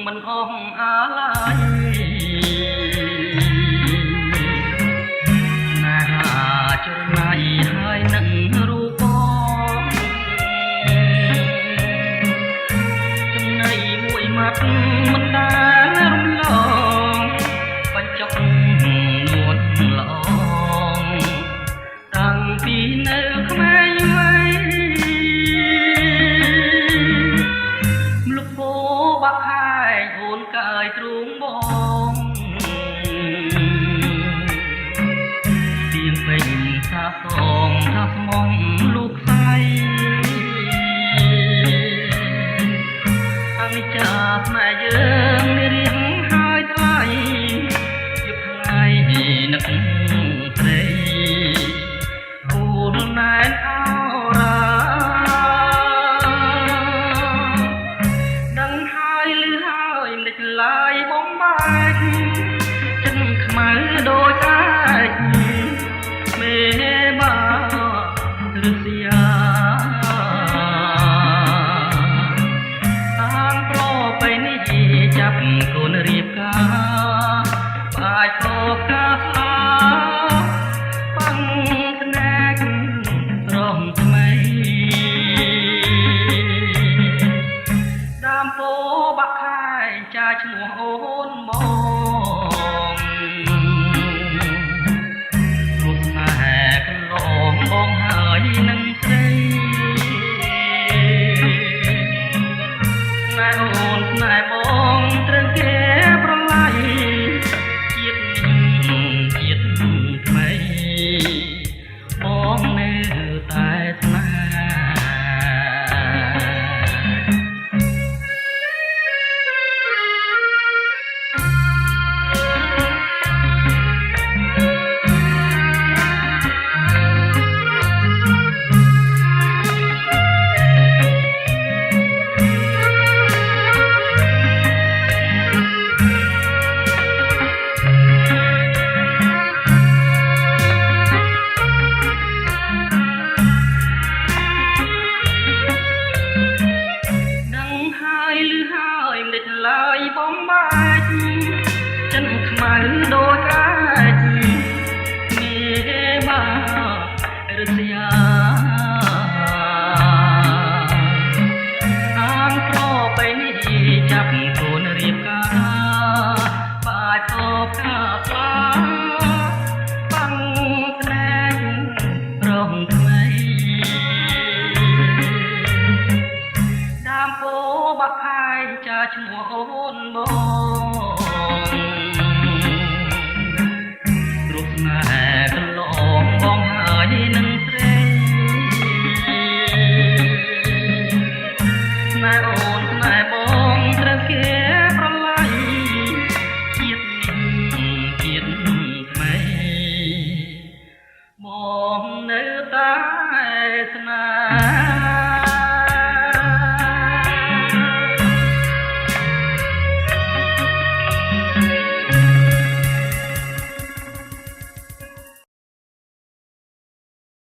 មិនអស់អាឡ័យណាចរណៃហើយនឹងរូបបងចំណៃមួយមាត់មិនដែលរំលងបញ្ចុកនួនល្អតាំងពីនៅក្មេងវ័យលោកពោបាក់ហើយអូនកាយទ្រូងបងទៀងពេញសាសងថាស្មងលោកស្រីអនិច្ចាផ្នែកយើងនេះរៀងហើយថ្លៃយប់ថ្ងៃនឹកស្រីអូនណែនអរ៉ាដឹងហើយលឺហើយលេចឡាយបំបែកចិនខ្មៅដូចអាចមេបារសយាតាំងប្របីនេះចាប់កូនរៀបការបាច់តកាស្លាបាំងស្នេហ៍រំថ្មីដើមពោបាក់ខាយចាឈ្មោះអូនមករូបស្នេហ៍កន្លងបងហើយនឹងស្រីណែអូនណែបងត្រូវគេប្រឡាយជាតិថ្មីបងនៅតែស្នេហ៍ឡើយបំបាច់ចិនខ្មៅដូចអាចមេបារសយាអាងប្របីនេះចាប់កូនរៀបការបាច់តបកាផ្លាបាំងស្នេហ៍រងថ្មីដើមពោបាក់ខាយចាឈ្មោះអូនបងរូបស្នេហ៍កន្លងបងហើយនឹងស្រីស្នេហ៍អូនស្នេហ៍បងត្រូវគេប្រឡាយជាតិថ្មីបងនៅតែស្នេហ៍